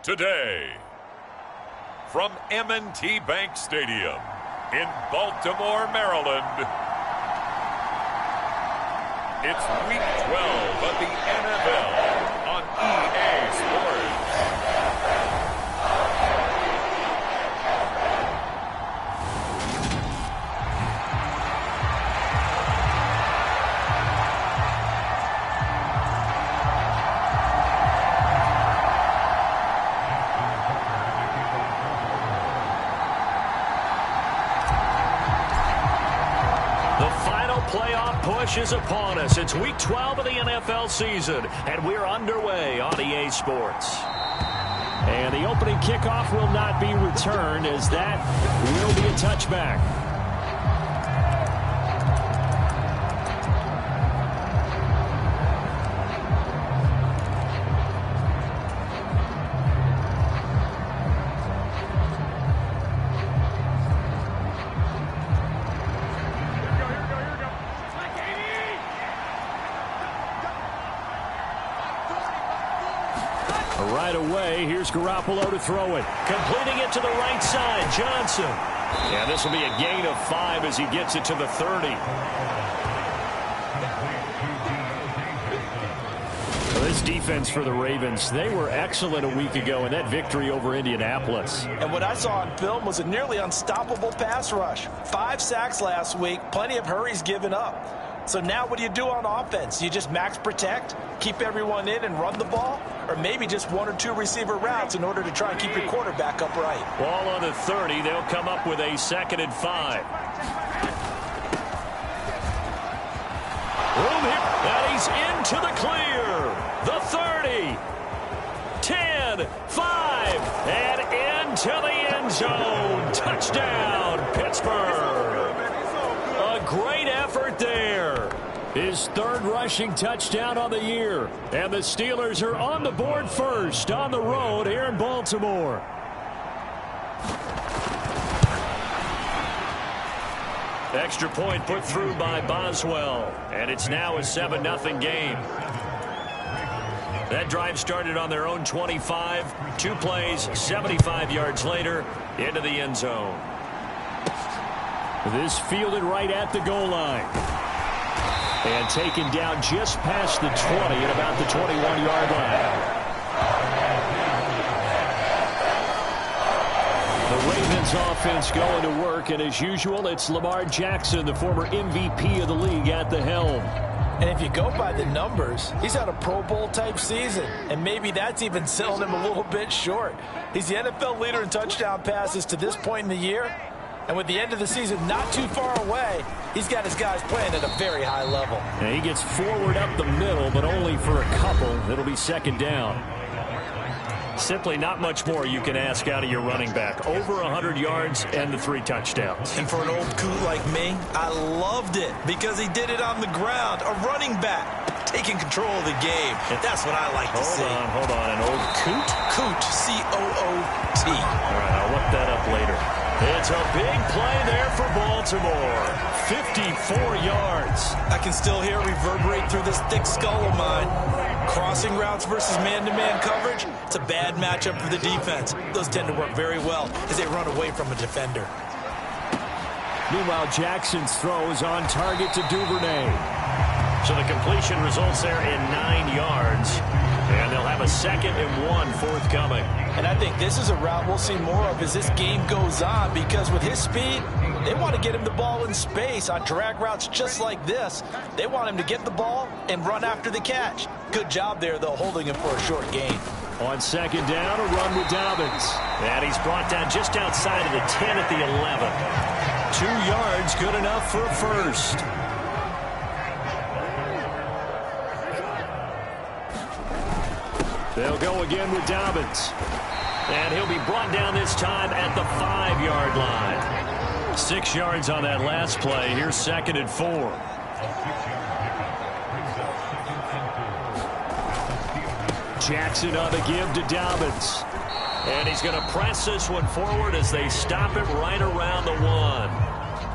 today. From M&T Bank Stadium in Baltimore, Maryland, it's Week 12 of the NFL on EA Sports. Playoff push is upon us. It's Week 12 of the NFL season, and we're underway on EA Sports. And the opening kickoff will not be returned, as that will be a touchback. Right away, here's Garoppolo to throw it. Completing it to the right side, Johnson. And this will be a gain of 5 as he gets it to the 30. Well, this defense for the Ravens, they were excellent a week ago in that victory over Indianapolis. And what I saw on film was a nearly unstoppable pass rush. 5 sacks last week, plenty of hurries given up. So now what do you do on offense? You just max protect, keep everyone in and run the ball? Or maybe just 1 or 2 receiver routes in order to try and keep your quarterback upright? Ball on the 30. They'll come up with a 2nd and 5. Room here. And he's into the clear. The 30. 10, 5, and into the end zone. Touchdown, Pittsburgh. A great effort there. His 3rd rushing touchdown on the year. And the Steelers are on the board first on the road here in Baltimore. Extra point put through by Boswell. And it's now a 7-0 game. That drive started on their own 25. 2 plays, 75 yards later, into the end zone. This fielded right at the goal line. And taken down just past the 20 at about the 21-yard line. The Ravens offense going to work, and as usual, it's Lamar Jackson, the former MVP of the league, at the helm. And if you go by the numbers, he's had a Pro Bowl-type season, and maybe that's even selling him a little bit short. He's the NFL leader in touchdown passes to this point in the year. And with the end of the season not too far away, he's got his guys playing at a very high level. And he gets forward up the middle, but only for a couple. It'll be 2nd down. Simply not much more you can ask out of your running back. Over 100 yards and the 3 touchdowns. And for an old coot like me, I loved it because he did it on the ground. A running back taking control of the game. That's what I like to see. Hold on. An old coot? Coot, C-O-O-T. All right, I'll look that up later. It's a big play there for Baltimore. 54 yards. I can still hear it reverberate through this thick skull of mine. Crossing routes versus man-to-man coverage, it's a bad matchup for the defense. Those tend to work very well as they run away from a defender. Meanwhile, Jackson's throw is on target to Duvernay. So the completion results there in 9 yards. And they'll have a 2nd and 1 forthcoming. And I think this is a route we'll see more of as this game goes on, because with his speed, they want to get him the ball in space on drag routes just like this. They want him to get the ball and run after the catch. Good job there, though, holding him for a short gain. On 2nd down, a run with Dobbins. And he's brought down just outside of the 10 at the 11. 2 yards, good enough for a first. They'll go again with Dobbins. And he'll be brought down this time at the 5-yard line. 6 yards on that last play. Here's 2nd and 4. Jackson on the give to Dobbins. And he's going to press this one forward as they stop it right around the 1.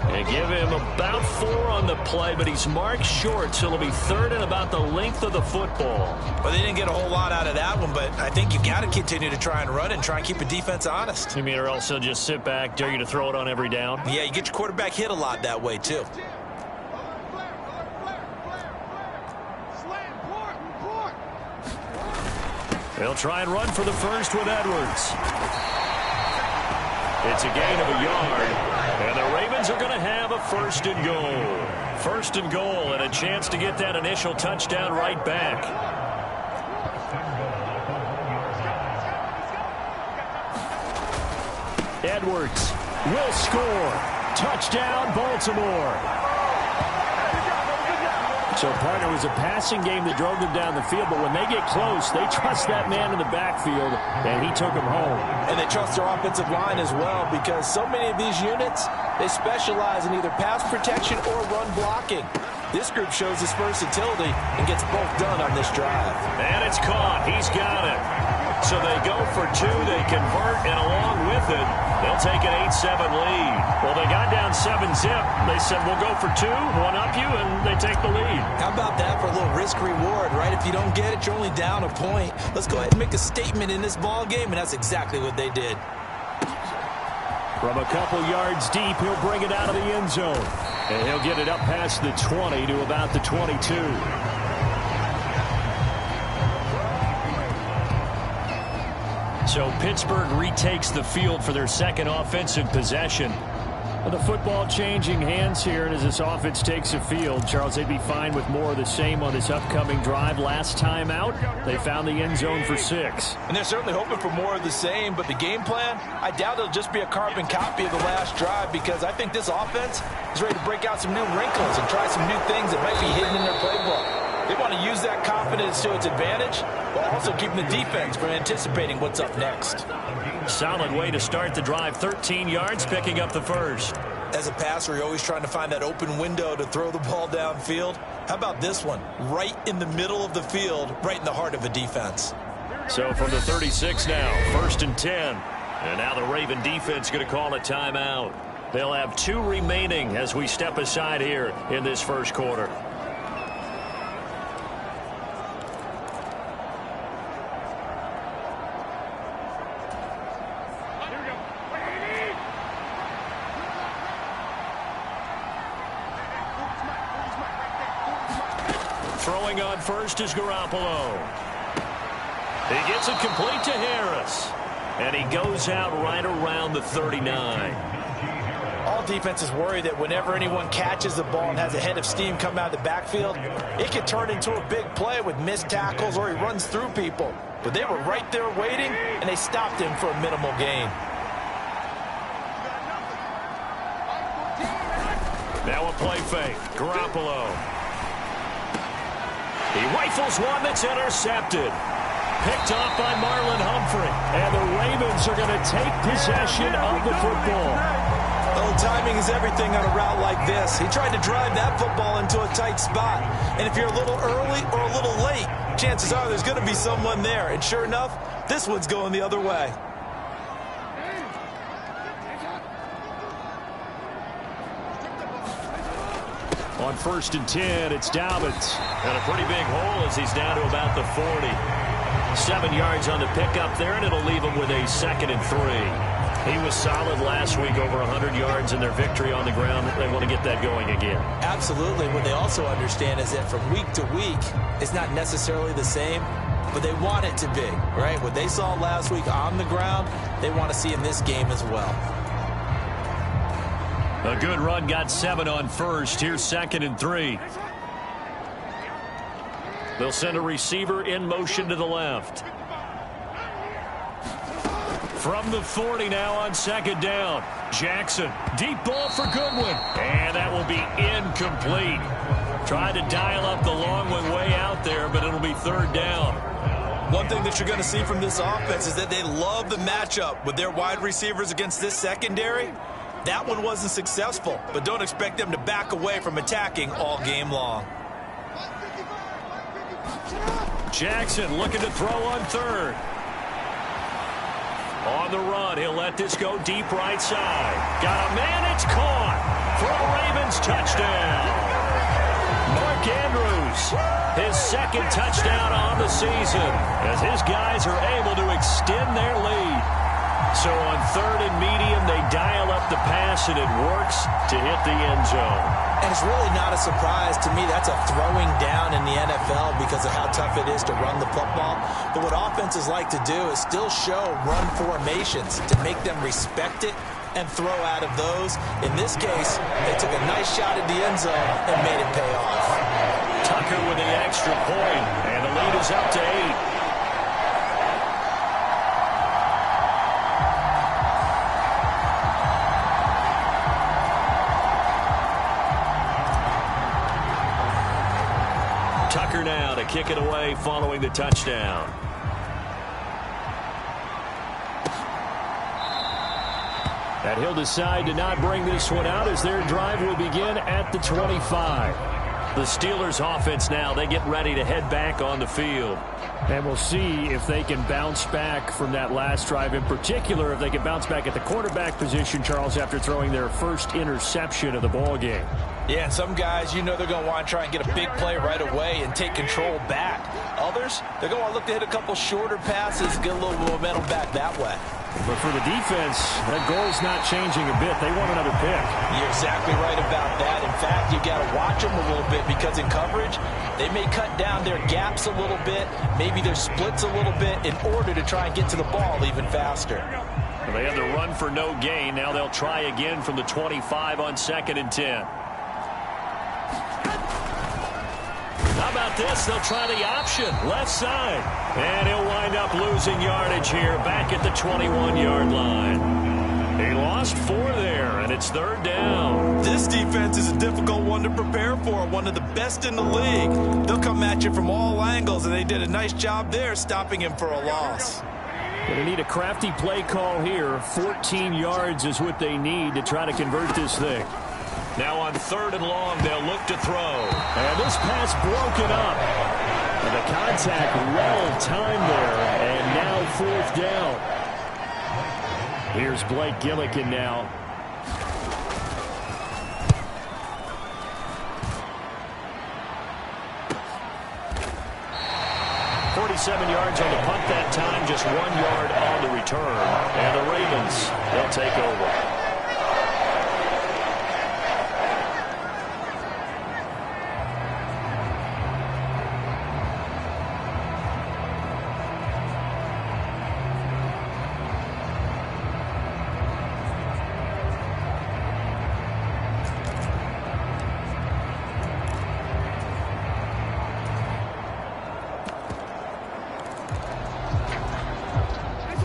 And give him about 4 on the play, but he's marked short, so it'll be 3rd and about the length of the football. Well, they didn't get a whole lot out of that one, but I think you got to continue to try and run and try and keep the defense honest. You mean, or else they'll just sit back, dare you to throw it on every down? Yeah, you get your quarterback hit a lot that way, too. They'll try and run for the first with Edwards. It's a gain of a yard, and the Ravens are going to have a 1st and goal. 1st and goal, and a chance to get that initial touchdown right back. Edwards will score. Touchdown, Baltimore. So, partner, it was a passing game that drove them down the field, but when they get close, they trust that man in the backfield, and he took them home. And they trust their offensive line as well, because so many of these units, they specialize in either pass protection or run blocking. This group shows its versatility and gets both done on this drive. And it's caught. He's got it. So they go for 2, they convert, and along with it, they'll take an 8-7 lead. Well, they got down 7-zip. They said, we'll go for 2, one up you, and they take the lead. How about that for a little risk-reward, right? If you don't get it, you're only down a point. Let's go ahead and make a statement in this ball game, and that's exactly what they did. From a couple yards deep, he'll bring it out of the end zone. And he'll get it up past the 20 to about the 22. So Pittsburgh retakes the field for their 2nd offensive possession. The football changing hands here, and as this offense takes the field, Charles, they'd be fine with more of the same on this upcoming drive. Last time out, they found the end zone for 6. And they're certainly hoping for more of the same, but the game plan, I doubt it'll just be a carbon copy of the last drive, because I think this offense is ready to break out some new wrinkles and try some new things that might be hidden in their playbook. They want to use that confidence to its advantage, while also keeping the defense from anticipating what's up next. Solid way to start the drive. 13 yards, picking up the 1st. As a passer, you're always trying to find that open window to throw the ball downfield. How about this one? Right in the middle of the field, right in the heart of a defense. So from the 36 now, 1st and 10. And now the Raven defense going to call a timeout. They'll have 2 remaining as we step aside here in this 1st quarter. Throwing on first is Garoppolo. He gets it complete to Harris. And he goes out right around the 39. All defenses worry that whenever anyone catches the ball and has a head of steam come out of the backfield, it could turn into a big play with missed tackles or he runs through people. But they were right there waiting, and they stopped him for a minimal gain. Now a play fake. Garoppolo. He rifles one that's intercepted. Picked off by Marlon Humphrey. And the Ravens are going to take possession of the football. Oh, timing is everything on a route like this. He tried to drive that football into a tight spot. And if you're a little early or a little late, chances are there's going to be someone there. And sure enough, this one's going the other way. On 1st and 10, it's Dobbins. And a pretty big hole as he's down to about the 40. 7 yards on the pickup there, and it'll leave him with a 2nd and 3. He was solid last week, over 100 yards in their victory on the ground. They want to get that going again. Absolutely. What they also understand is that from week to week, it's not necessarily the same, but they want it to be, right? What they saw last week on the ground, they want to see in this game as well. A good run, got 7 on first. Here's 2nd and 3. They'll send a receiver in motion to the left. From the 40 now on 2nd down. Jackson, deep ball for Goodwin. And that will be incomplete. Tried to dial up the long one way out there, but it'll be 3rd down. One thing that you're going to see from this offense is that they love the matchup with their wide receivers against this secondary. That one wasn't successful, but don't expect them to back away from attacking all game long. Jackson looking to throw on 3rd. On the run, he'll let this go deep right side. Got a man, it's caught for a Ravens touchdown. Mark Andrews, his second touchdown on the season, as his guys are able to extend their lead. So on third and medium, they dial up the pass, and it works to hit the end zone. And it's really not a surprise to me. That's a throwing down in the NFL because of how tough it is to run the football. But what offenses like to do is still show run formations to make them respect it and throw out of those. In this case, they took a nice shot at the end zone and made it pay off. Tucker with the extra point, and the lead is up to 8. Tucker now to kick it away following the touchdown. And he'll decide to not bring this one out as their drive will begin at the 25. The Steelers offense now, they get ready to head back on the field. And we'll see if they can bounce back from that last drive. In particular, if they can bounce back at the quarterback position, Charles, after throwing their first interception of the ball game. Yeah, and some guys, you know they're going to want to try and get a big play right away and take control back. Others, they're going to want to look to hit a couple shorter passes, get a little momentum back that way. But for the defense, that goal's not changing a bit. They want another pick. You're exactly right about that. In fact, you got to watch them a little bit because in coverage, they may cut down their gaps a little bit, maybe their splits a little bit in order to try and get to the ball even faster. Well, they had the run for no gain. Now they'll try again from the 25 on 2nd and 10. How about this? They'll try the option, left side. And he'll wind up losing yardage here back at the 21-yard line. He lost 4 there, and it's 3rd down. This defense is a difficult one to prepare for, one of the best in the league. They'll come at you from all angles, and they did a nice job there stopping him for a loss. Going to need a crafty play call here. 14 yards is what they need to try to convert this thing. Now on 3rd and long, they'll look to throw. And this pass broken up. And the contact well timed there. And now 4th down. Here's Blake Gillikin now. .47 yards on the punt that time, just 1 yard on the return. And the Ravens, they'll take over.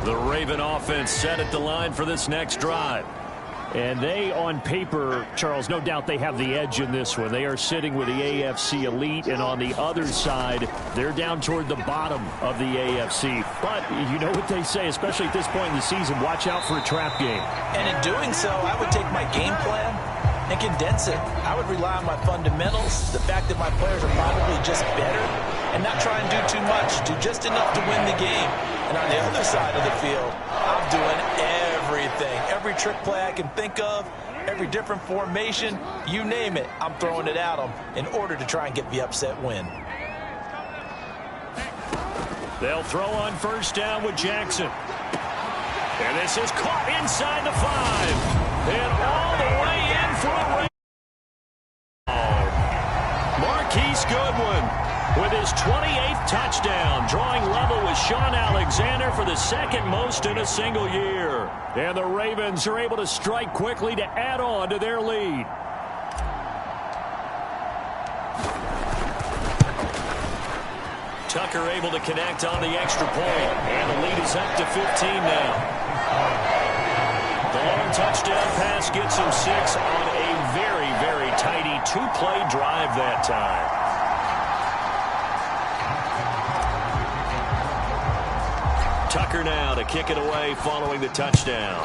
The Raven offense set at the line for this next drive. And they, on paper, Charles, no doubt they have the edge in this one. They are sitting with the AFC elite, and on the other side, they're down toward the bottom of the AFC. But you know what they say, especially at this point in the season, watch out for a trap game. And in doing so, I would take my game plan and condense it. I would rely on my fundamentals, the fact that my players are probably just better, and not try and do too much, do just enough to win the game. And on the other side of the field, I'm doing everything. Every trick play I can think of, every different formation, you name it, I'm throwing it at them in order to try and get the upset win. They'll throw on 1st down with Jackson. And this is caught inside the 5. And all the way in for a Marquise Goodwin with his 28th touchdown, drawing level with Sean Alexander for the 2nd most in a single year. And the Ravens are able to strike quickly to add on to their lead. Tucker able to connect on the extra point, and the lead is up to 15 now. The long touchdown pass gets him 6 on a very, very tidy 2-play drive that time. Tucker now to kick it away following the touchdown.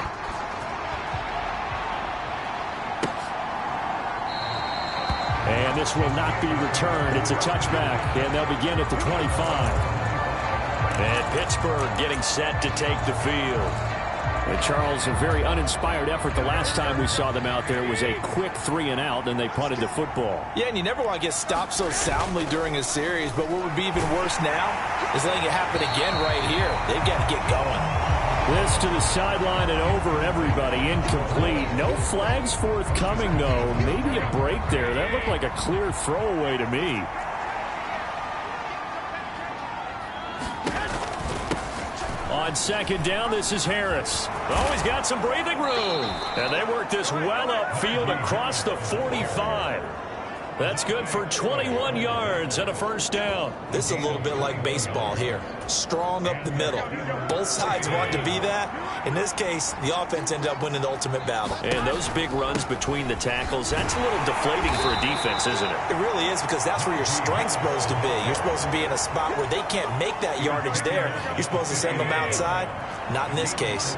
And this will not be returned. It's a touchback, and they'll begin at the 25. And Pittsburgh getting set to take the field. And Charles, a very uninspired effort. The last time we saw them out there was a quick 3-and-out, and they punted the football. Yeah, and you never want to get stopped so soundly during a series, but what would be even worse now is letting it happen again right here. They've got to get going. This to the sideline and over everybody. Incomplete. No flags forthcoming, though. Maybe a break there. That looked like a clear throwaway to me. On second down, this is Harris. Oh, he's got some breathing room. And they work this well upfield across the 45. That's good for 21 yards and a first down. This is a little bit like baseball here. Strong up the middle. Both sides want to be that. In this case, the offense ended up winning the ultimate battle. And those big runs between the tackles, that's a little deflating for a defense, isn't it? It really is, because that's where your strength's supposed to be. You're supposed to be in a spot where they can't make that yardage there. You're supposed to send them outside. Not in this case.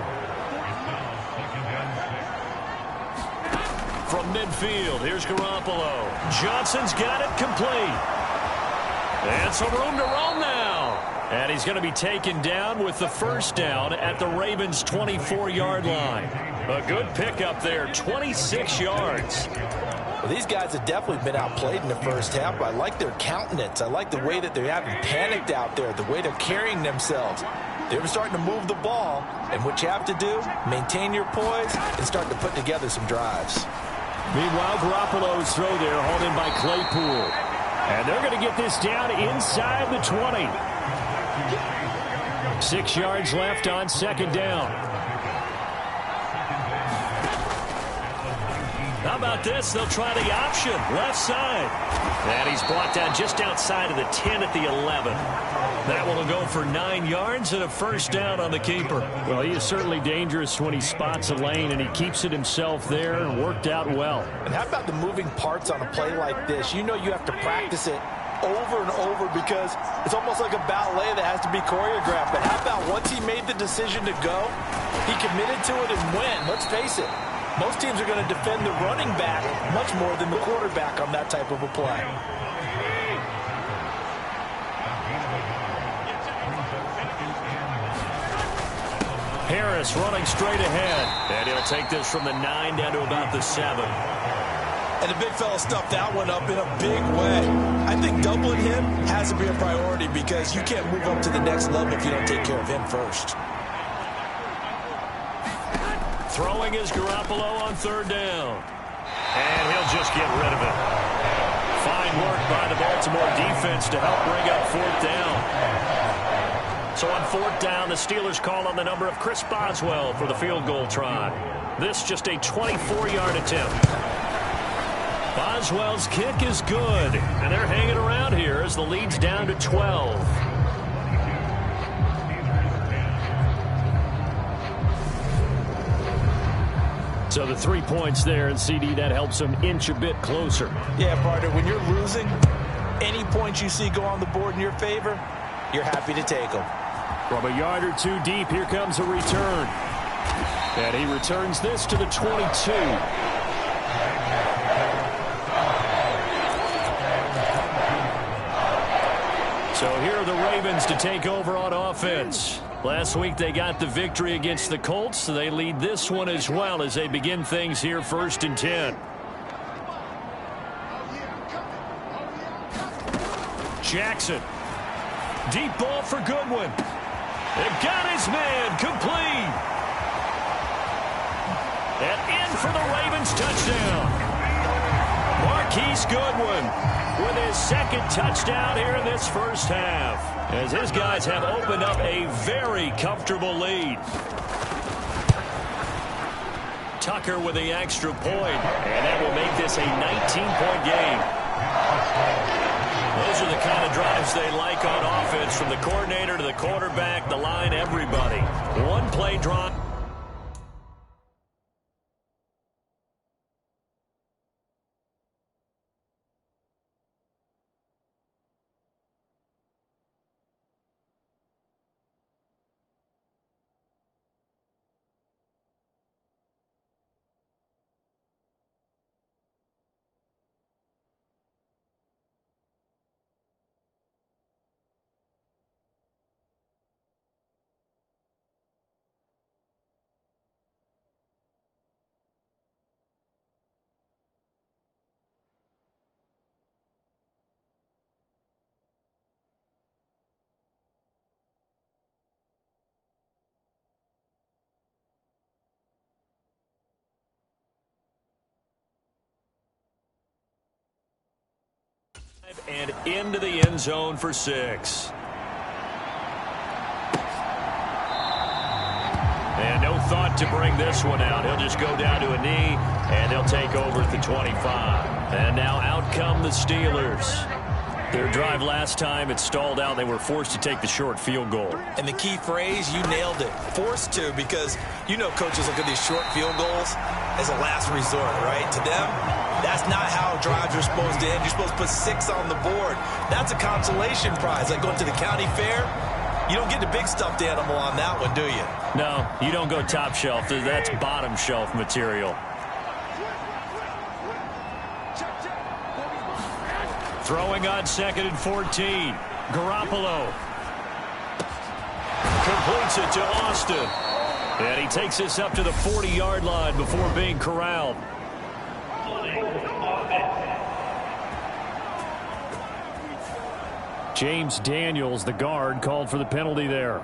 From midfield, here's Garoppolo. Johnson's got it complete. And some room to roam now. And he's going to be taken down with the first down at the Ravens' 24-yard line. A good pickup there, 26 yards. Well, these guys have definitely been outplayed in the first half, but I like their countenance. I like the way that they haven't panicked out there, the way they're carrying themselves. They're starting to move the ball, and what you have to do, maintain your poise and start to put together some drives. Meanwhile, Garoppolo's throw there hauled in by Claypool. And they're going to get this down inside the 20. 6 yards left on second down. How about this? They'll try the option, left side. And he's brought down just outside of the 10 at the 11. That one will go for 9 yards and a first down on the keeper. Well, he is certainly dangerous when he spots a lane, and he keeps it himself there and worked out well. And how about the moving parts on a play like this? You know you have to practice it over and over because it's almost like a ballet that has to be choreographed. But how about once he made the decision to go, he committed to it and went. Let's face it, most teams are going to defend the running back much more than the quarterback on that type of a play. Harris running straight ahead. And he'll take this from the 9 down to about the 7. And the big fella stuffed that one up in a big way. I think doubling him has to be a priority because you can't move up to the next level if you don't take care of him first. Throwing is Garoppolo on third down. And he'll just get rid of it. Fine work by the Baltimore defense to help bring up fourth down. So on fourth down, the Steelers call on the number of Chris Boswell for the field goal try. This just a 24-yard attempt. Boswell's kick is good, and they're hanging around here as the lead's down to 12. So the 3 points there, and CD, that helps them inch a bit closer. Yeah, partner, when you're losing, any points you see go on the board in your favor, you're happy to take them. From a yard or two deep, here comes a return. And he returns this to the 22. So here are the Ravens to take over on offense. Last week they got the victory against the Colts, so they lead this one as well as they begin things here 1st and 10. Jackson. Deep ball for Goodwin. They've got his man complete. And in for the Ravens touchdown. Marquise Goodwin with his second touchdown here in this first half, as his guys have opened up a very comfortable lead. Tucker with the extra point, and that will make this a 19-point game. Those are the kind of drives they like on offense, from the coordinator to the quarterback, the line, everybody. One play drive. And into the end zone for 6. And no thought to bring this one out. He'll just go down to a knee, and he'll take over at the 25. And now out come the Steelers. Their drive last time, it stalled out. They were forced to take the short field goal. And the key phrase, you nailed it, forced to, because you know coaches look at these short field goals as a last resort, right? To them, that's not how drives are supposed to end. You're supposed to put 6 on the board. That's a consolation prize, like going to the county fair. You don't get the big stuffed animal on that one, do you? No, you don't go top shelf. That's bottom shelf material. Throwing on 2nd and 14. Garoppolo completes it to Austin. And he takes this up to the 40-yard line before being corralled. James Daniels, the guard, called for the penalty there.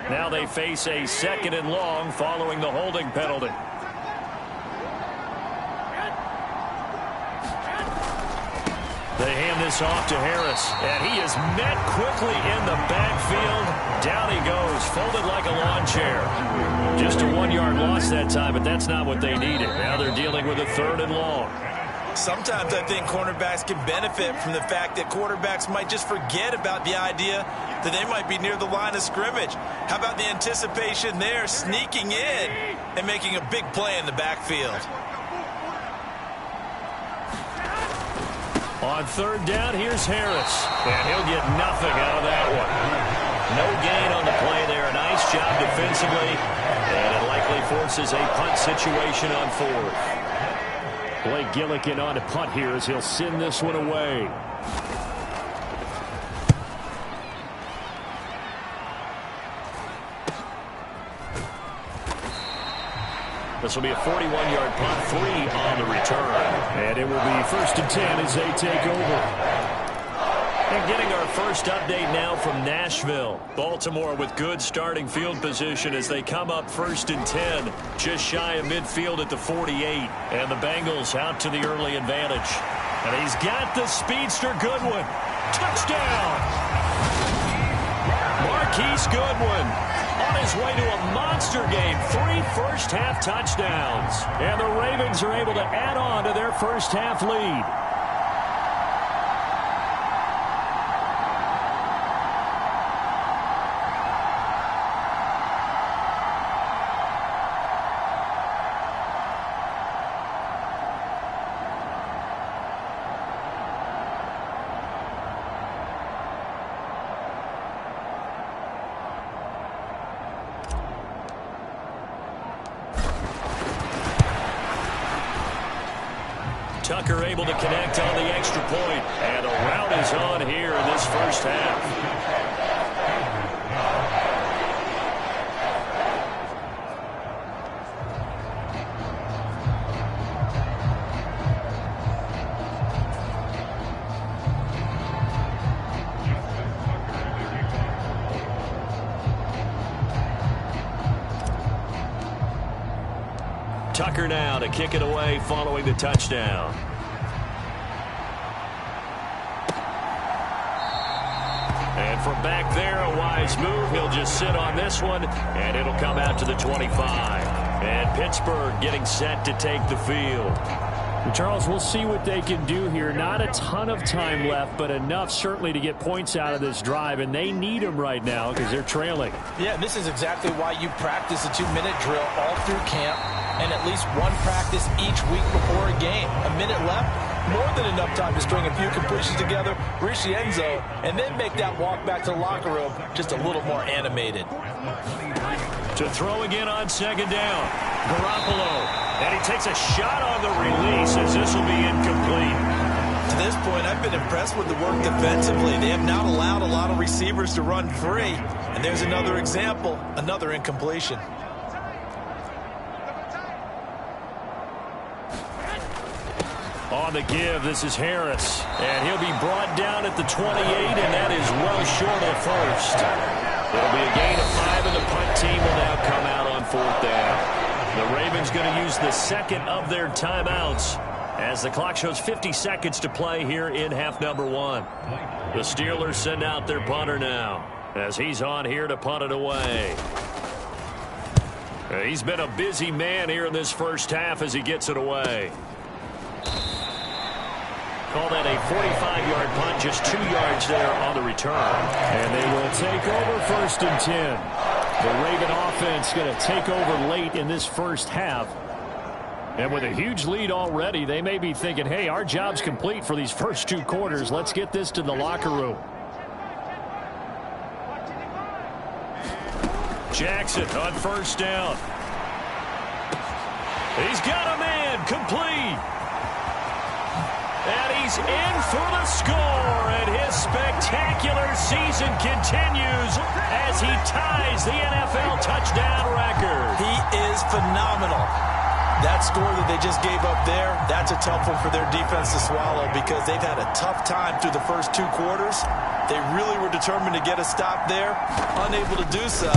Now they face a 2nd and long following the holding penalty. They hand this off to Harris, and he is met quickly in the backfield. Down he goes, folded like a lawn chair. Just a 1-yard loss that time, but that's not what they needed. Now they're dealing with a 3rd and long. Sometimes I think cornerbacks can benefit from the fact that quarterbacks might just forget about the idea that they might be near the line of scrimmage. How about the anticipation there, sneaking in and making a big play in the backfield? On 3rd down, here's Harris. And he'll get nothing out of that one. No gain on the play there. Nice job defensively. And it likely forces a punt situation on 4th. Blake Gillikin on to punt here as he'll send this one away. This will be a 41-yard punt, 3 on the return. And it will be 1st and 10 as they take over. And getting our first update now from Nashville. Baltimore with good starting field position as they come up 1st and 10. Just shy of midfield at the 48. And the Bengals out to the early advantage. And he's got the speedster Goodwin. Touchdown! Marquise Goodwin on his way to a monster game. 3 first-half touchdowns. And the Ravens are able to add on to their first-half lead. Tucker able to connect on the extra point. And the route is on here in this first half. Tucker now to kick it away following the touchdown. And from back there, a wise move. He'll just sit on this one, and it'll come out to the 25. And Pittsburgh getting set to take the field. Charles, we'll see what they can do here. Not a ton of time left, but enough certainly to get points out of this drive, and they need them right now because they're trailing. Yeah, this is exactly why you practice a 2-minute drill all through camp and at least one practice each week before a game. A minute left, more than enough time to string a few completions together, reach the end zone, and then make that walk back to the locker room just a little more animated. To throw again on 2nd down. Garoppolo. And he takes a shot on the release as this will be incomplete. To this point, I've been impressed with the work defensively. They have not allowed a lot of receivers to run free. And there's another example, another incompletion. On the give, this is Harris. And he'll be brought down at the 28, and that is well short of first. It'll be a gain of 5 in the punt team will now come out on 4th down. The Ravens going to use the second of their timeouts as the clock shows 50 seconds to play here in half number 1. The Steelers send out their punter now as he's on here to punt it away. He's been a busy man here in this first half as he gets it away. Call that a 45-yard punt, just 2 yards there on the return. And they will take over 1st and 10. The Raven offense going to take over late in this first half. And with a huge lead already, they may be thinking, hey, our job's complete for these first 2 quarters. Let's get this to the locker room. Jackson on 1st down. He's got a man, complete. And he's in for the score, and his spectacular season continues as he ties the NFL touchdown record. He is phenomenal. That score that they just gave up there, that's a tough one for their defense to swallow because they've had a tough time through the first 2 quarters. They really were determined to get a stop there, unable to do so.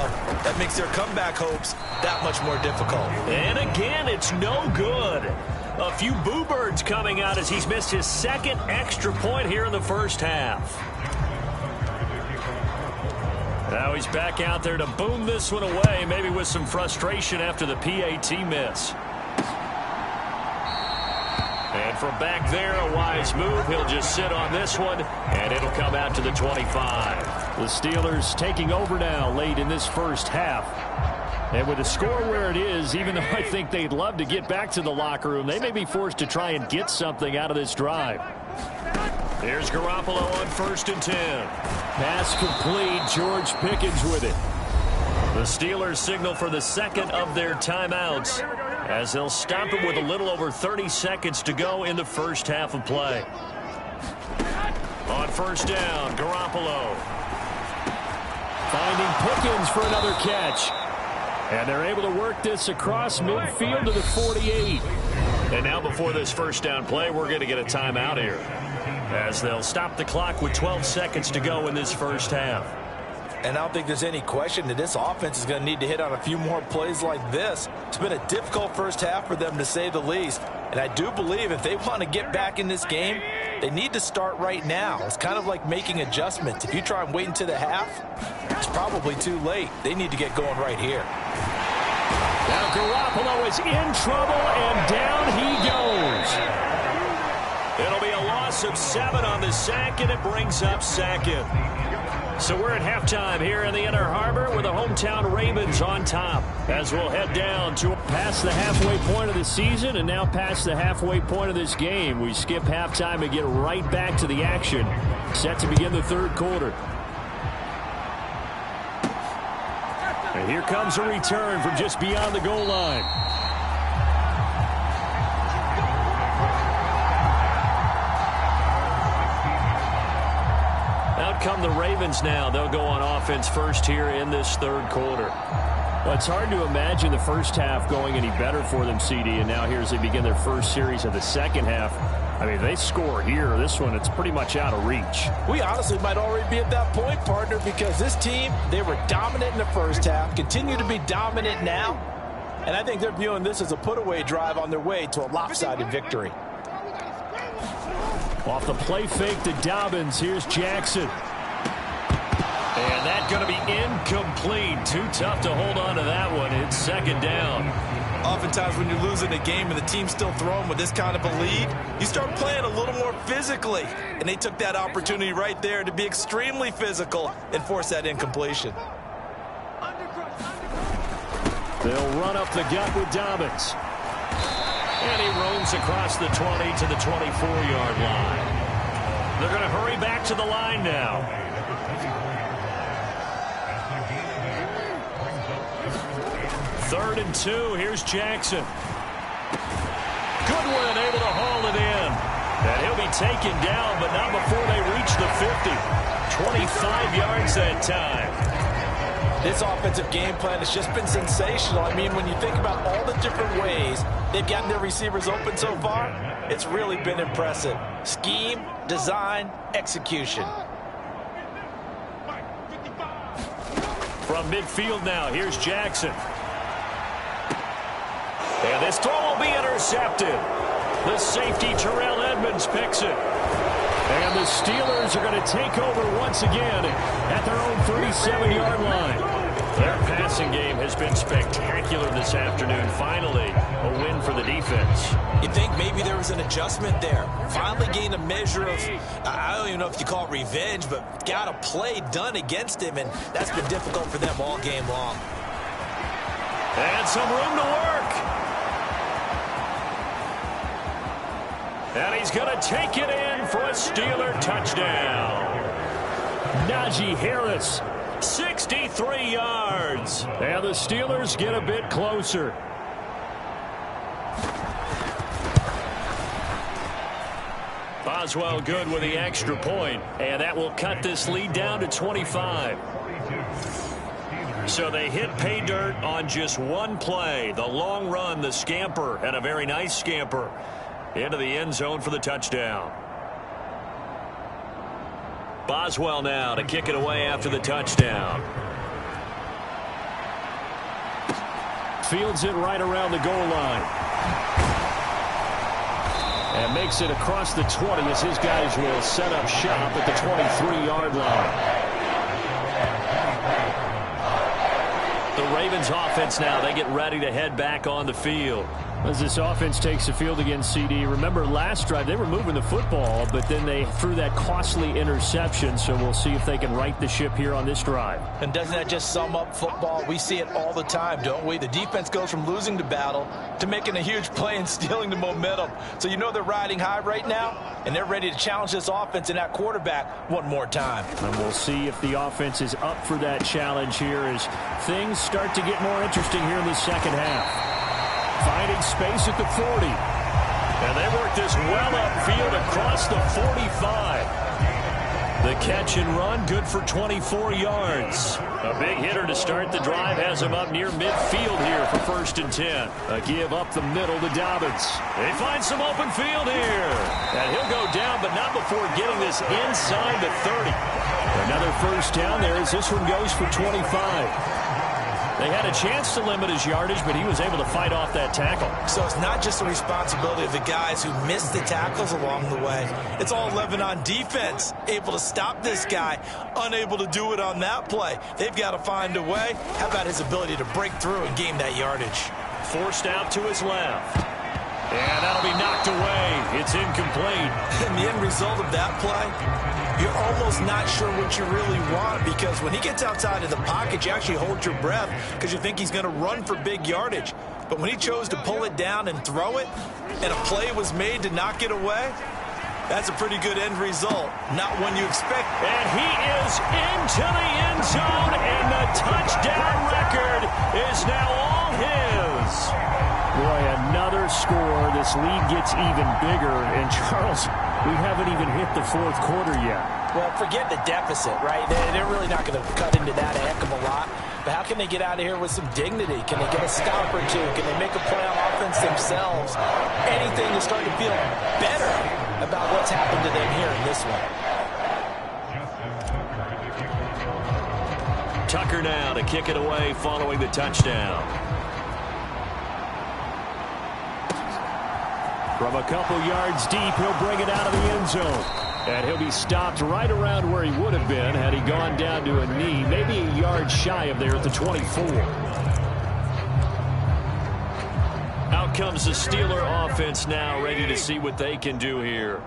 That makes their comeback hopes that much more difficult. And again, it's no good. A few boo birds coming out as he's missed his 2nd extra point here in the first half. Now he's back out there to boom this one away, maybe with some frustration after the PAT miss. And from back there, a wise move. He'll just sit on this one, and it'll come out to the 25. The Steelers taking over now late in this first half. And with the score where it is, even though I think they'd love to get back to the locker room, they may be forced to try and get something out of this drive. Here's Garoppolo on 1st and 10. Pass complete. George Pickens with it. The Steelers signal for the second of their timeouts as they'll stop it with a little over 30 seconds to go in the first half of play. On 1st down, Garoppolo. Finding Pickens for another catch. And they're able to work this across midfield to the 48. And now before this first down play, we're going to get a timeout here as they'll stop the clock with 12 seconds to go in this first half. And I don't think there's any question that this offense is going to need to hit on a few more plays like this. It's been a difficult first half for them, to say the least. And I do believe if they want to get back in this game, they need to start right now. It's kind of like making adjustments. If you try and wait until the half, it's probably too late. They need to get going right here. Now Garoppolo is in trouble, and down he goes. It'll be a loss of 7 on the sack, and it brings up 2nd. So we're at halftime here in the Inner Harbor with the hometown Ravens on top as we'll head down to past the halfway point of the season and now past the halfway point of this game. We skip halftime and get right back to the action. Set to begin the 3rd quarter. And here comes a return from just beyond the goal line. Out come the Ravens now. They'll go on offense first here in this 3rd quarter. Well, it's hard to imagine the first half going any better for them, CD, and now here as they begin their first series of the second half. I mean, they score here. This one, it's pretty much out of reach. We honestly might already be at that point, partner, because this team, they were dominant in the first half, continue to be dominant now, and I think they're viewing this as a put-away drive on their way to a lopsided victory. Off the play fake to Dobbins, here's Jackson. And that's going to be incomplete. Too tough to hold on to that one. It's 2nd down. Oftentimes when you're losing a game and the team's still throwing with this kind of a lead, you start playing a little more physically. And they took that opportunity right there to be extremely physical and force that incompletion. They'll run up the gut with Dobbins. And he roams across the 20 to the 24-yard line. They're going to hurry back to the line now. Third and 2. Here's Jackson. Goodwin able to haul it in. And he'll be taken down, but not before they reach the 50. 25 yards that time. This offensive game plan has just been sensational. I mean, when you think about all the different ways they've gotten their receivers open so far, it's really been impressive. Scheme, design, execution. From midfield now, here's Jackson. And this throw will be intercepted. The safety, Terrell Edmonds, picks it. And the Steelers are going to take over once again at their own 37-yard line. Their passing game has been spectacular this afternoon. Finally, a win for the defense. You think maybe there was an adjustment there. Finally gained a measure of, I don't even know if you call it revenge, but got a play done against him, and that's been difficult for them all game long. And some room to work. And he's going to take it in for a Steeler touchdown. Najee Harris. 63 yards. And the Steelers get a bit closer. Boswell good with the extra point, and that will cut this lead down to 25. So they hit pay dirt on just one play. The long run, the scamper, and a very nice scamper into the end zone for the touchdown. Boswell now to kick it away after the touchdown. Fields it right around the goal line. And makes it across the 20 as his guys will set up shop at the 23-yard line. The Ravens offense now, they get ready to head back on the field. As this offense takes the field against CD, remember last drive they were moving the football, but then they threw that costly interception, so we'll see if they can right the ship here on this drive. And doesn't that just sum up football? We see it all the time, don't we? The defense goes from losing the battle to making a huge play and stealing the momentum. So you know they're riding high right now, and they're ready to challenge this offense and that quarterback one more time. And we'll see if the offense is up for that challenge here as things start to get more interesting here in the second half. Finding space at the 40. And they work this well upfield across the 45. The catch and run, good for 24 yards. A big hitter to start the drive has him up near midfield here for 1st and 10. A give up the middle to Dobbins. They find some open field here. And he'll go down, but not before getting this inside the 30. Another first down there as this one goes for 25. They had a chance to limit his yardage, but he was able to fight off that tackle. So it's not just the responsibility of the guys who missed the tackles along the way. It's all 11 on defense, able to stop this guy, unable to do it on that play. They've got to find a way. How about his ability to break through and gain that yardage? Forced out to his left. And that'll be knocked away. It's incomplete. And the end result of that play, you're almost not sure what you really want, because when he gets outside of the pocket, you actually hold your breath because you think he's going to run for big yardage. But when he chose to pull it down and throw it, and a play was made to knock it away, that's a pretty good end result. Not one you expect. And he is into the end zone, and the touchdown record is now all his. Boy, another score. This lead gets even bigger. And, Charles, we haven't even hit the fourth quarter yet. Well, forget the deficit, right? They're really not going to cut into that a heck of a lot. But how can they get out of here with some dignity? Can they get a stop or two? Can they make a play on offense themselves? Anything to start to feel better about what's happened to them here in this one. Tucker now to kick it away following the touchdown. From a couple yards deep, he'll bring it out of the end zone. And he'll be stopped right around where he would have been had he gone down to a knee, maybe a yard shy of there at the 24. Out comes the Steeler offense now, ready to see what they can do here.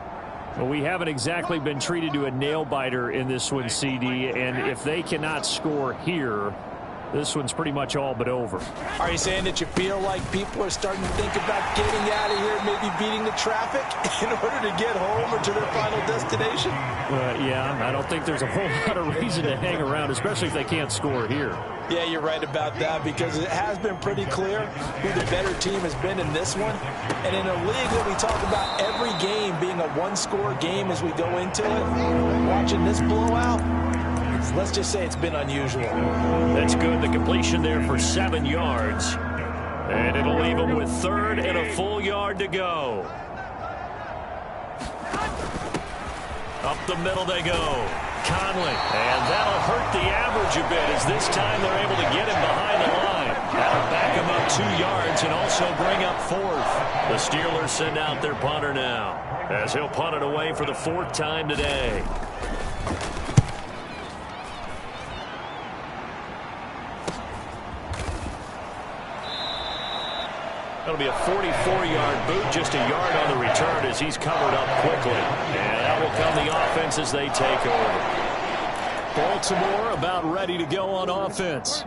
Well, we haven't exactly been treated to a nail-biter in this one, CD, and if they cannot score here, this one's pretty much all but over. Are you saying that you feel like people are starting to think about getting out of here, maybe beating the traffic in order to get home or to their final destination? Yeah, I don't think there's a whole lot of reason to hang around, especially if they can't score here. Yeah, you're right about that, because it has been pretty clear who the better team has been in this one. And in a league that we talk about every game being a one-score game as we go into it, watching this blowout, let's just say it's been unusual. That's good. The completion there for 7 yards. And it'll leave them with 3rd and a full yard to go. Up the middle they go. Conley. And that'll hurt the average a bit as this time they're able to get him behind the line. That'll back him up 2 yards and also bring up 4th. The Steelers send out their punter now as he'll punt it away for the 4th time today. That'll be a 44-yard boot, just a yard on the return as he's covered up quickly. And out will come the offense as they take over. Baltimore about ready to go on offense.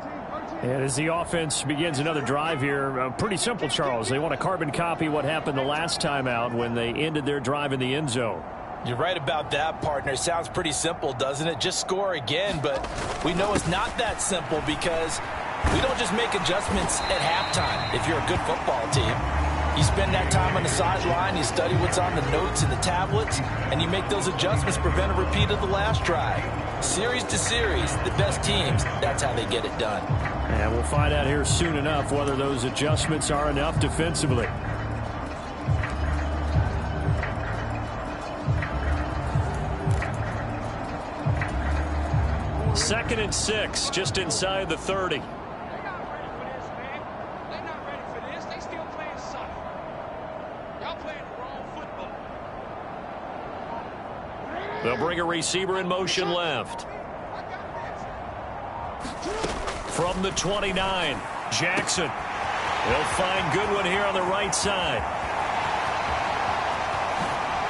And as the offense begins another drive here, pretty simple, Charles. They want to carbon copy what happened the last time out when they ended their drive in the end zone. You're right about that, partner. Sounds pretty simple, doesn't it? Just score again, but we know it's not that simple because we don't just make adjustments at halftime if you're a good football team. You spend that time on the sideline, you study what's on the notes and the tablets, and you make those adjustments to prevent a repeat of the last drive. Series to series, the best teams, that's how they get it done. And we'll find out here soon enough whether those adjustments are enough defensively. Second and 6, just inside the 30. They'll bring a receiver in motion left. From the 29, Jackson. He'll find Goodwin here on the right side.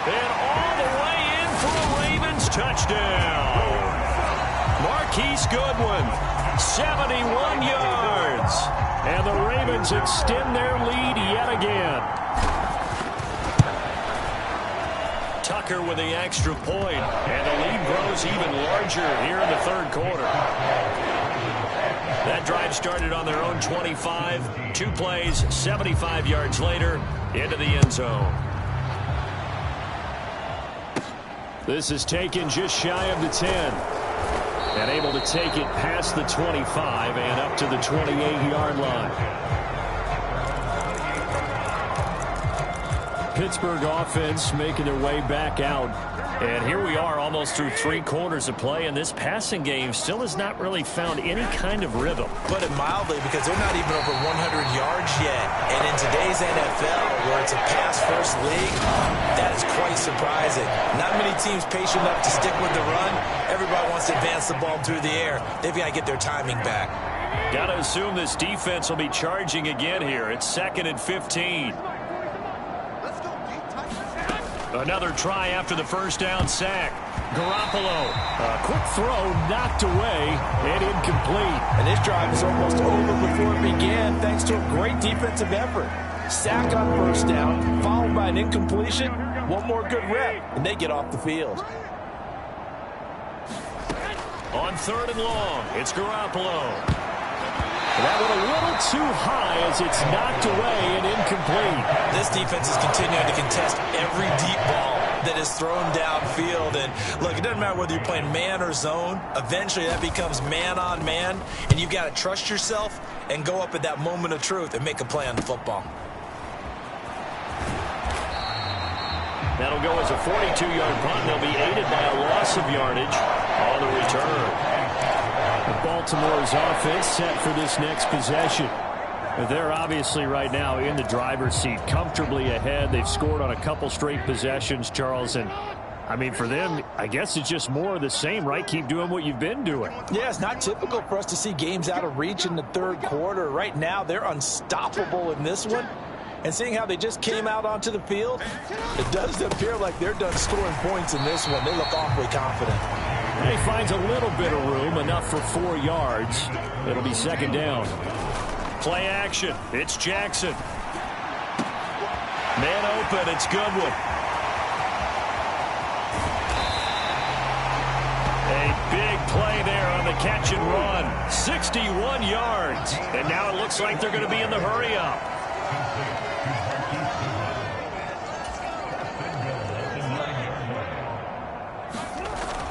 And all the way in for a Ravens touchdown. Marquise Goodwin, 71 yards. And the Ravens extend their lead yet again. Tucker with the extra point, and the lead grows even larger here in the 3rd quarter. That drive started on their own 25. 2 plays, 75 yards later, into the end zone. This is taken just shy of the 10. And able to take it past the 25 and up to the 28-yard line. Pittsburgh offense making their way back out. And here we are almost through 3 quarters of play, and this passing game still has not really found any kind of rhythm. Put it mildly, because they're not even over 100 yards yet. And in today's NFL, where it's a pass-first league, that is quite surprising. Not many teams patient enough to stick with the run. Everybody wants to advance the ball through the air. They've got to get their timing back. Got to assume this defense will be charging again here. It's 2nd and 15. Another try after the first down sack. Garoppolo. A quick throw knocked away and incomplete. And this drive is almost over before it began thanks to a great defensive effort. Sack on first down, followed by an incompletion. One more good rep, and they get off the field. On 3rd and long, it's Garoppolo. That one a little too high as it's knocked away and incomplete. This defense is continuing to contest every deep ball that is thrown downfield. And look, it doesn't matter whether you're playing man or zone. Eventually that becomes man on man, and you've got to trust yourself and go up at that moment of truth and make a play on the football. That'll go as a 42-yard punt. They'll be aided by a loss of yardage on the return. Baltimore's offense set for this next possession. They're obviously right now in the driver's seat, comfortably ahead. They've scored on a couple straight possessions, Charles, and I mean, for them, I guess it's just more of the same, right? Keep doing what you've been doing. Yeah, it's not typical for us to see games out of reach in the 3rd quarter. Right now, they're unstoppable in this one. And seeing how they just came out onto the field, it does appear like they're done scoring points in this one. They look awfully confident. And he finds a little bit of room, enough for 4 yards. It'll be 2nd down. Play action. It's Jackson. Man open. It's Goodwin. A big play there on the catch and run. 61 yards. And now it looks like they're going to be in the hurry-up.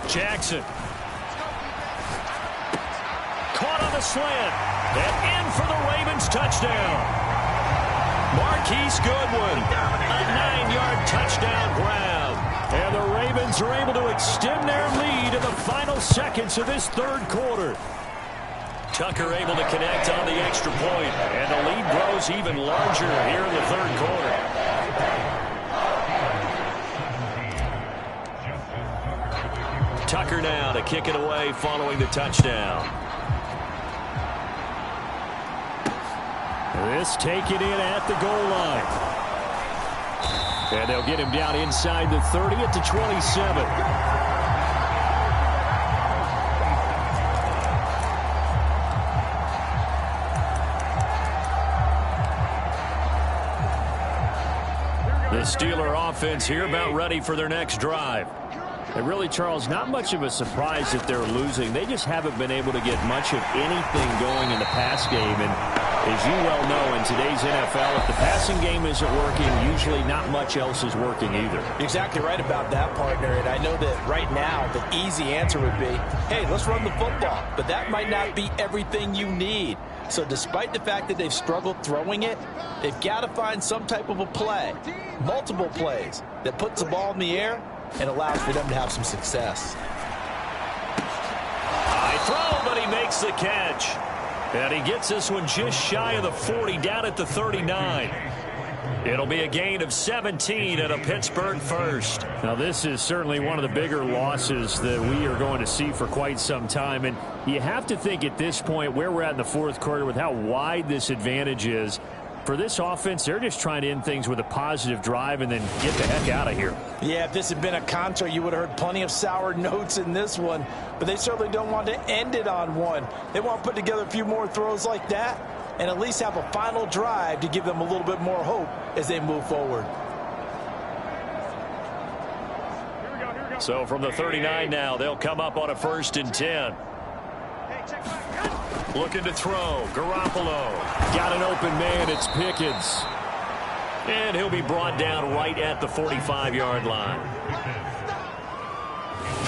Jackson. Caught on the slant. And in for the Ravens touchdown. Marquise Goodwin. A 9-yard touchdown grab. And the Ravens are able to extend their lead to in the final seconds of this third quarter. Tucker able to connect on the extra point, and the lead grows even larger here in the third quarter. Tucker now to kick it away following the touchdown. This taken in at the goal line. And they'll get him down inside the 30 at the 27. The Steeler offense here about ready for their next drive. And really, Charles, not much of a surprise that they're losing. They just haven't been able to get much of anything going in the pass game. And as you well know, in today's NFL, if the passing game isn't working, usually not much else is working either. You're exactly right about that, partner. And I know that right now the easy answer would be, hey, let's run the football. But that might not be everything you need. So despite the fact that they've struggled throwing it, they've got to find some type of a play, multiple plays, that puts the ball in the air and allows for them to have some success. High throw, but he makes the catch. And he gets this one just shy of the 40, down at the 39. It'll be a gain of 17 and a Pittsburgh first. Now, this is certainly one of the bigger losses that we are going to see for quite some time. And you have to think at this point where we're at in the fourth quarter with how wide this advantage is. For this offense, they're just trying to end things with a positive drive and then get the heck out of here. Yeah, if this had been a concert, you would have heard plenty of sour notes in this one. But they certainly don't want to end it on one. They want to put together a few more throws like that and at least have a final drive to give them a little bit more hope as they move forward. So from the 39 now, they'll come up on a 1st and 10. Looking to throw. Garoppolo. Got an open man. It's Pickens. And he'll be brought down right at the 45-yard line.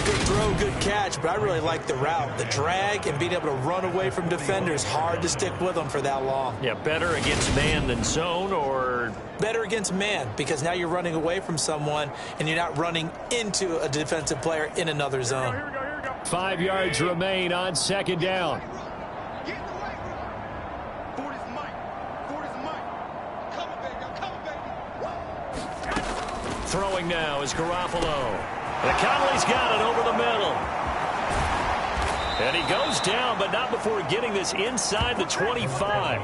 Good throw, good catch, but I really like the route. The drag and being able to run away from defenders, hard to stick with them for that long. Yeah, better against man than zone, or? Better against man, because now you're running away from someone and you're not running into a defensive player in another zone. 5 yards remain on 2nd down. Throwing now is Garoppolo. And Conley's got it over the middle. And he goes down, but not before getting this inside the 25.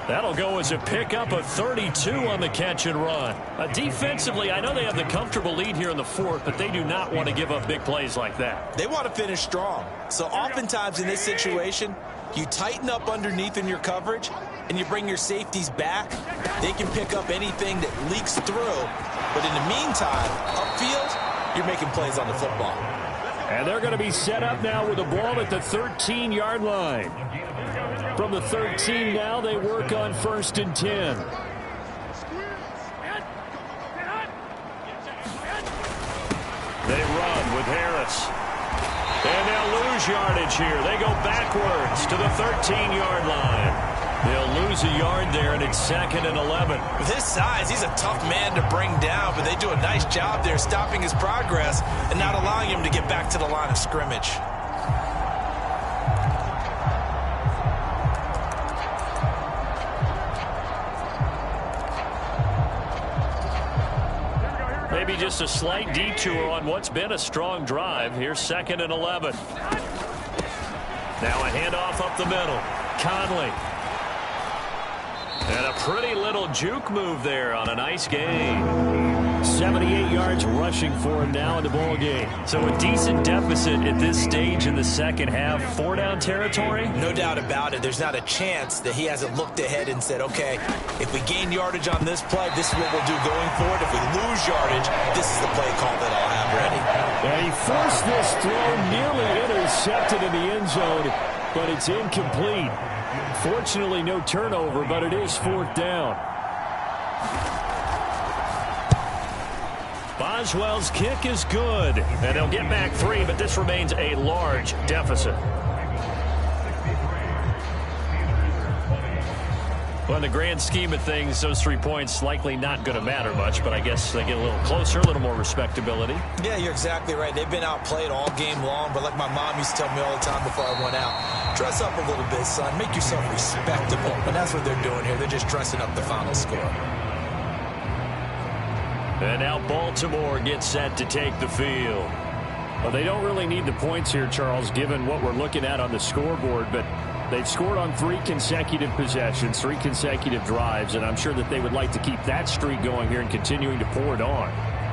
That'll go as a pickup of 32 on the catch and run. Defensively, I know they have the comfortable lead here in the 4th, but they do not want to give up big plays like that. They want to finish strong. So oftentimes in this situation, you tighten up underneath in your coverage, and you bring your safeties back. They can pick up anything that leaks through. But in the meantime, upfield, you're making plays on the football. And they're going to be set up now with the ball at the 13-yard line. From the 13 now, they work on 1st and 10. They run with Harris. And they'll lose yardage here. They go backwards to the 13-yard line. They'll lose a yard there, and it's 2nd and 11. With his size, he's a tough man to bring down, but they do a nice job there stopping his progress and not allowing him to get back to the line of scrimmage. Maybe just a slight detour on what's been a strong drive. Here's 2nd and 11. Now a handoff up the middle. Conley. And a pretty little juke move there on a nice gain. 78 yards rushing for him now in the ball game. So a decent deficit at this stage in the second half. 4-down territory? No doubt about it. There's not a chance that he hasn't looked ahead and said, okay, if we gain yardage on this play, this is what we'll do going forward. If we lose yardage, this is the play call that I'll have ready. And he forced this throw, nearly intercepted in the end zone, but it's incomplete. Fortunately, no turnover, but it is 4th down. Boswell's kick is good, and they'll get back 3, but this remains a large deficit. Well, in the grand scheme of things, those 3 points likely not going to matter much, but I guess they get a little closer, a little more respectability. Yeah, you're exactly right. They've been outplayed all game long, but like my mom used to tell me all the time before I went out, dress up a little bit, son. Make yourself respectable. And that's what they're doing here. They're just dressing up the final score. And now Baltimore gets set to take the field. Well, they don't really need the points here, Charles, given what we're looking at on the scoreboard, but they've scored on 3 consecutive possessions, 3 consecutive drives, and I'm sure that they would like to keep that streak going here and continuing to pour it on.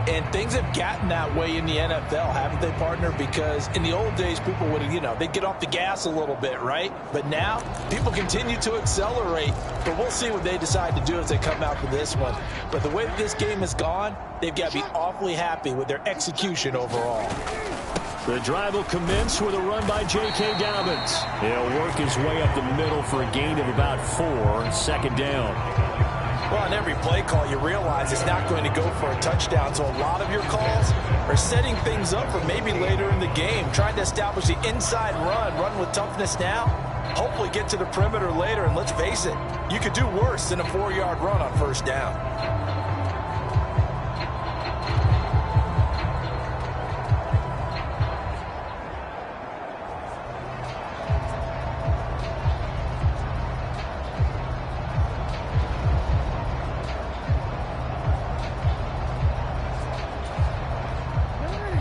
And things have gotten that way in the NFL, haven't they, partner? Because in the old days, people would, they'd get off the gas a little bit, right? But now, people continue to accelerate. But we'll see what they decide to do as they come out for this one. But the way that this game has gone, they've got to be awfully happy with their execution overall. The drive will commence with a run by J.K. Dobbins. He'll work his way up the middle for a gain of about 4, second down. Well, on every play call, you realize it's not going to go for a touchdown. So a lot of your calls are setting things up for maybe later in the game, trying to establish the inside run with toughness now, hopefully get to the perimeter later. And let's face it, you could do worse than a 4-yard run on first down.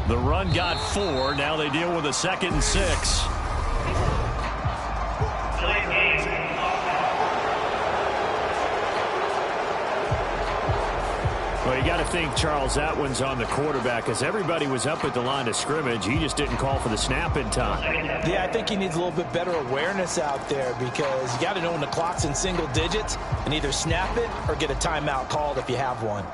The run got 4. Now they deal with a 2nd and 6. Well, you got to think, Charles, that one's on the quarterback because everybody was up at the line of scrimmage. He just didn't call for the snap in time. Yeah, I think he needs a little bit better awareness out there because you got to know when the clock's in single digits and either snap it or get a timeout called if you have one.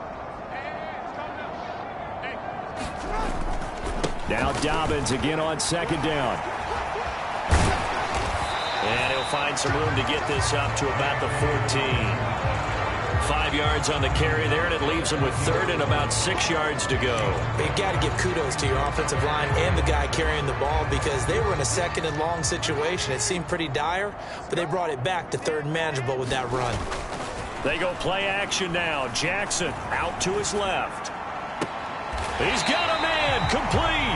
Now Dobbins again on 2nd down. And he'll find some room to get this up to about the 14. 5 yards on the carry there, and it leaves him with 3rd and about 6 yards to go. You've got to give kudos to your offensive line and the guy carrying the ball because they were in a 2nd and long situation. It seemed pretty dire, but they brought it back to 3rd and manageable with that run. They go play action now. Jackson out to his left. He's got a man complete.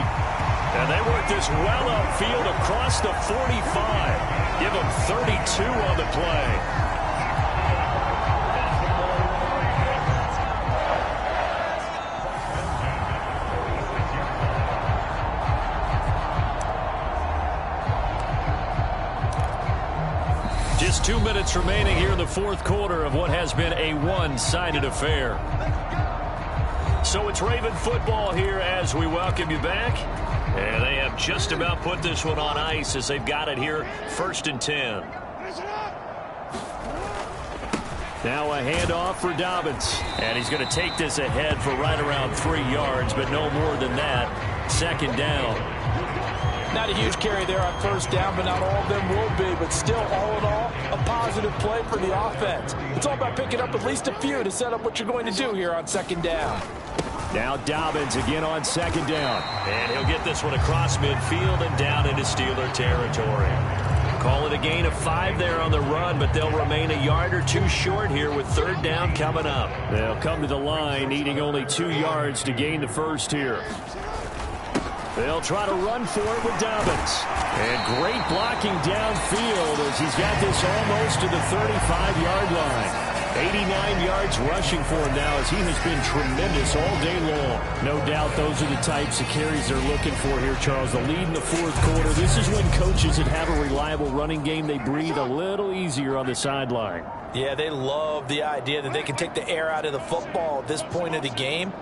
And they work this well upfield across the 45. Give him 32 on the play. Just 2 minutes remaining here in the 4th quarter of what has been a one-sided affair. So it's Raven football here as we welcome you back. And they have just about put this one on ice as they've got it here, 1st and 10. Now a handoff for Dobbins. And he's going to take this ahead for right around 3 yards, but no more than that. 2nd down. Not a huge carry there on first down, but not all of them will be. But still, all in all, a positive play for the offense. It's all about picking up at least a few to set up what you're going to do here on 2nd down. Now Dobbins again on 2nd down. And he'll get this one across midfield and down into Steeler territory. Call it a gain of 5 there on the run, but they'll remain a yard or 2 short here with 3rd down coming up. They'll come to the line needing only 2 yards to gain the first here. They'll try to run for it with Dobbins. And great blocking downfield as he's got this almost to the 35-yard line. 89 yards rushing for him now as he has been tremendous all day long. No doubt those are the types of carries they're looking for here, Charles. The lead in the 4th quarter. This is when coaches that have a reliable running game, they breathe a little easier on the sideline. Yeah, they love the idea that they can take the air out of the football at this point of the game.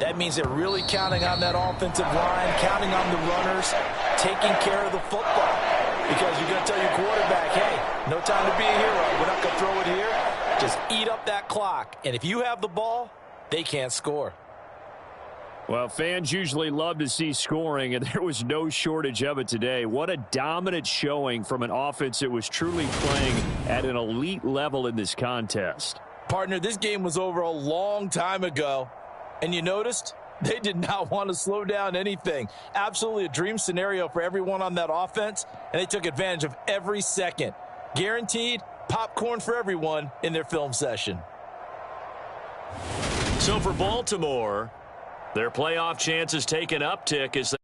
That means they're really counting on that offensive line, counting on the runners, taking care of the football. Because you're going to tell your quarterback, hey, no time to be a hero. We're not going to throw it here. Just eat up that clock. And if you have the ball, they can't score. Well, fans usually love to see scoring, and there was no shortage of it today. What a dominant showing from an offense that was truly playing at an elite level in this contest. Partner, this game was over a long time ago. And you noticed they did not want to slow down anything. Absolutely a dream scenario for everyone on that offense, and they took advantage of every second. Guaranteed, Popcorn for everyone in their film session. So for Baltimore, their playoff chances take an uptick as they